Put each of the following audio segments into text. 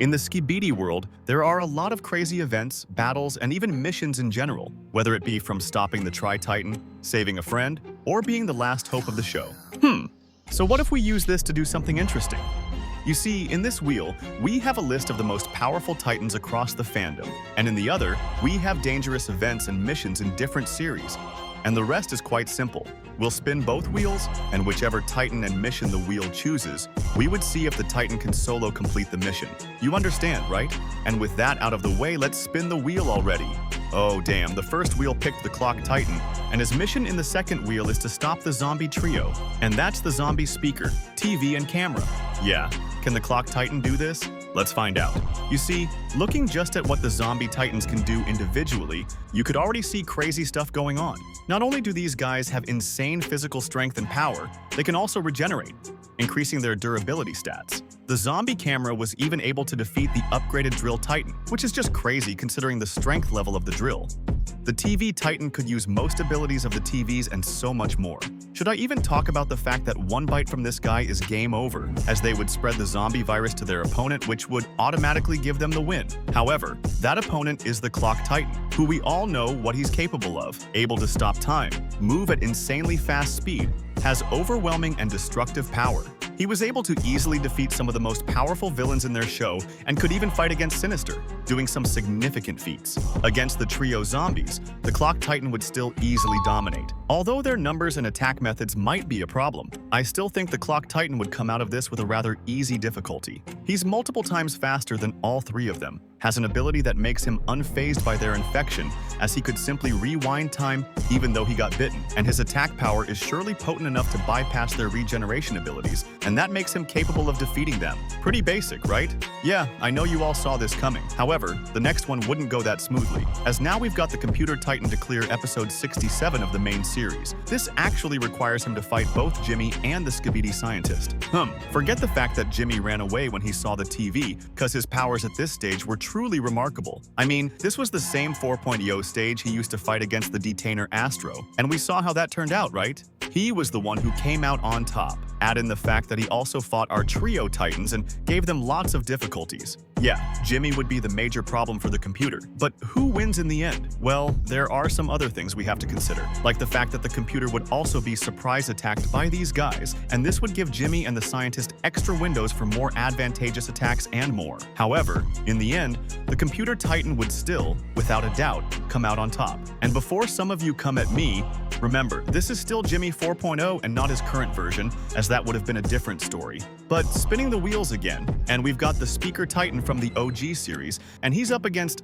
In the SKBIDI world, there are a lot of crazy events, battles, and even missions in general, whether it be from stopping the Tri-Titan, saving a friend, or being the last hope of the show. So what if we use this to do something interesting? You see, in this wheel, we have a list of the most powerful Titans across the fandom, and in the other, we have dangerous events and missions in different series. And the rest is quite simple. We'll spin both wheels, and whichever Titan and mission the wheel chooses, we would see if the Titan can solo complete the mission. You understand, right? And with that out of the way, let's spin the wheel already. Oh damn, the first wheel picked the Clock Titan, and his mission in the second wheel is to stop the zombie trio. And that's the zombie speaker, TV, and camera. Yeah, can the Clock Titan do this? Let's find out. You see, looking just at what the zombie Titans can do individually, you could already see crazy stuff going on. Not only do these guys have insane physical strength and power, they can also regenerate, increasing their durability stats. The zombie camera was even able to defeat the upgraded Drill Titan, which is just crazy considering the strength level of the drill. The TV Titan could use most abilities of the TVs and so much more. Should I even talk about the fact that one bite from this guy is game over, as they would spread the zombie virus to their opponent, which would automatically give them the win. However, that opponent is the Clock Titan, who we all know what he's capable of. Able to stop time, move at insanely fast speed, has overwhelming and destructive power. He was able to easily defeat some of the most powerful villains in their show and could even fight against Sinister, doing some significant feats. Against the trio zombies, the Clock Titan would still easily dominate. Although their numbers and attack methods might be a problem, I still think the Clock Titan would come out of this with a rather easy difficulty. He's multiple times faster than all three of them, has an ability that makes him unfazed by their infection, as he could simply rewind time even though he got bitten, and his attack power is surely potent enough to bypass their regeneration abilities, and that makes him capable of defeating them. Pretty basic, right? Yeah, I know you all saw this coming. However, the next one wouldn't go that smoothly, as now we've got the Computer Titan to clear episode 67 of the main series. This actually requires him to fight both Jimmy and the SKBIDI scientist. Forget the fact that Jimmy ran away when he saw the TV, cause his powers at this stage were truly remarkable. I mean, this was the same 4.0 stage he used to fight against the detainer Astro, and we saw how that turned out, right? He was the one who came out on top. Add in the fact that he also fought our trio Titans and gave them lots of difficulties. Yeah, Jimmy would be the major problem for the computer. But who wins in the end? Well, there are some other things we have to consider, like the fact that the computer would also be surprise attacked by these guys, and this would give Jimmy and the scientist extra windows for more advantageous attacks and more. However, in the end, the Computer Titan would still, without a doubt, come out on top. And before some of you come at me, remember, this is still Jimmy 4.0 and not his current version, as that would have been a different story. But spinning the wheels again, and we've got the Speaker Titan from the OG series, and he's up against,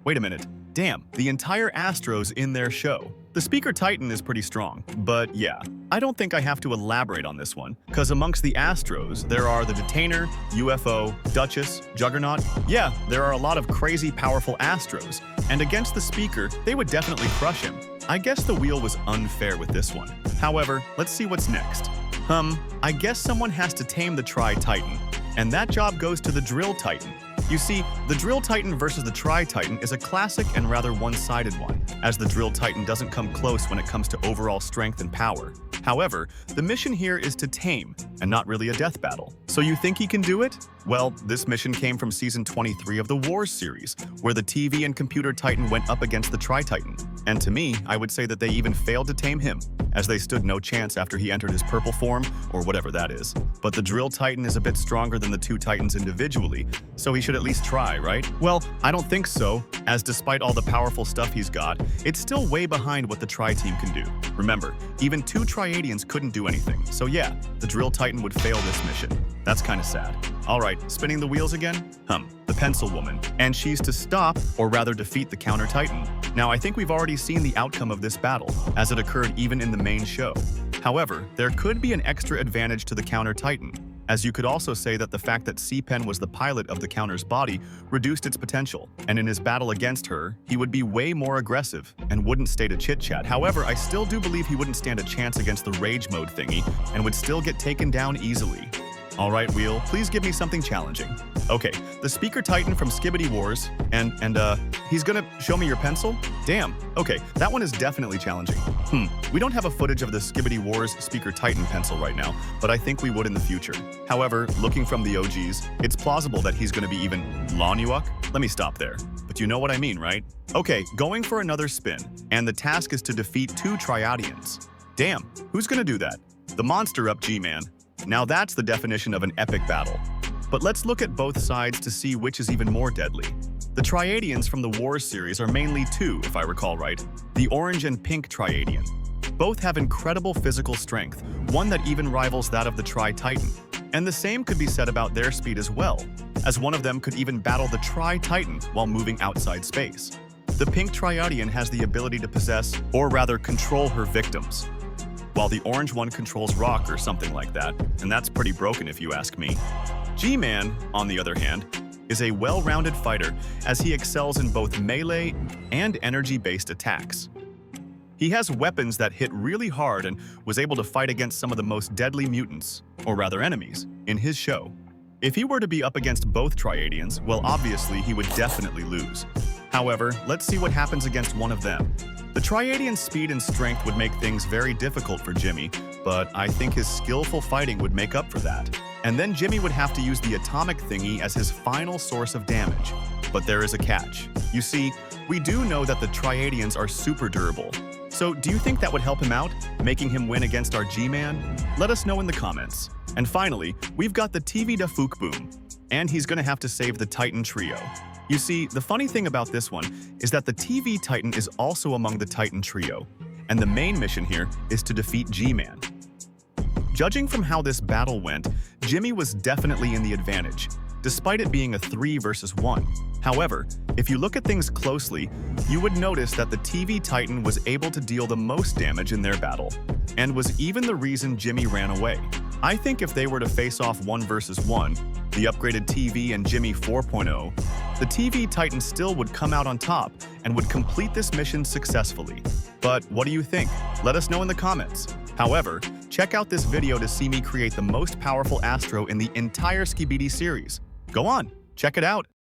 wait a minute. Damn, the entire Astros in their show. The Speaker Titan is pretty strong, but yeah, I don't think I have to elaborate on this one, cause amongst the Astros, there are the Detainer, UFO, Duchess, Juggernaut. Yeah, there are a lot of crazy powerful Astros, and against the Speaker, they would definitely crush him. I guess the wheel was unfair with this one. However, let's see what's next. I guess someone has to tame the Tri-Titan, and that job goes to the Drill Titan. You see, the Drill Titan versus the Tri-Titan is a classic and rather one-sided one, as the Drill Titan doesn't come close when it comes to overall strength and power. However, the mission here is to tame, and not really a death battle. So you think he can do it? Well, this mission came from Season 23 of the Wars series, where the TV and Computer Titan went up against the Tri-Titan. And to me, I would say that they even failed to tame him, as they stood no chance after he entered his purple form, or whatever that is. But the Drill Titan is a bit stronger than the two Titans individually, so he should at least try, right? Well, I don't think so, as despite all the powerful stuff he's got, it's still way behind what the Tri-Team can do. Remember, even two triadians couldn't do anything, so yeah, the Drill Titan would fail this mission. That's kinda sad. Alright, spinning the wheels again? The Pencil Woman. And she's to stop, or rather defeat the Counter Titan. Now, I think we've already seen the outcome of this battle, as it occurred even in the main show. However, there could be an extra advantage to the Counter Titan, as you could also say that the fact that C-Pen was the pilot of the Counter's body reduced its potential, and in his battle against her, he would be way more aggressive and wouldn't stay to chit-chat. However, I still do believe he wouldn't stand a chance against the Rage Mode thingy and would still get taken down easily. All right, Wheel, please give me something challenging. Okay, the Speaker Titan from SKBIDI Wars, and he's gonna show me your pencil? Damn, okay, that one is definitely challenging. We don't have a footage of the SKBIDI Wars Speaker Titan pencil right now, but I think we would in the future. However, looking from the OGs, it's plausible that he's gonna be even Lanyuak. Let me stop there. But you know what I mean, right? Okay, going for another spin, and the task is to defeat 2 triadians. Damn, who's gonna do that? The monster up Gman. Now that's the definition of an epic battle. But let's look at both sides to see which is even more deadly. The triadians from the Wars series are mainly 2, if I recall right. The orange and pink triadian. Both have incredible physical strength, one that even rivals that of the Tri-Titan. And the same could be said about their speed as well, as one of them could even battle the Tri-Titan while moving outside space. The pink triadian has the ability to possess, or rather control her victims, while the orange one controls rock or something like that, and that's pretty broken if you ask me. Gman, on the other hand, is a well-rounded fighter as he excels in both melee and energy-based attacks. He has weapons that hit really hard and was able to fight against some of the most deadly mutants, or rather enemies, in his show. If he were to be up against both triadians, well obviously he would definitely lose. However, let's see what happens against one of them. The triadian's speed and strength would make things very difficult for Jimmy, but I think his skillful fighting would make up for that. And then Jimmy would have to use the atomic thingy as his final source of damage. But there is a catch. You see, we do know that the triadians are super durable. So do you think that would help him out, making him win against our Gman? Let us know in the comments. And finally, we've got the TV da Fook Boom, and he's gonna have to save the Titan trio. You see, the funny thing about this one is that the TV Titan is also among the Titan trio, and the main mission here is to defeat Gman. Judging from how this battle went, Jimmy was definitely in the advantage, despite it being a 3 versus 1. However, if you look at things closely, you would notice that the TV Titan was able to deal the most damage in their battle, and was even the reason Jimmy ran away. I think if they were to face off 1 versus 1, the upgraded TV and Jimmy 4.0, the TV Titan still would come out on top and would complete this mission successfully. But what do you think? Let us know in the comments. However, check out this video to see me create the most powerful Astro in the entire SKBIDI series. Go on, check it out.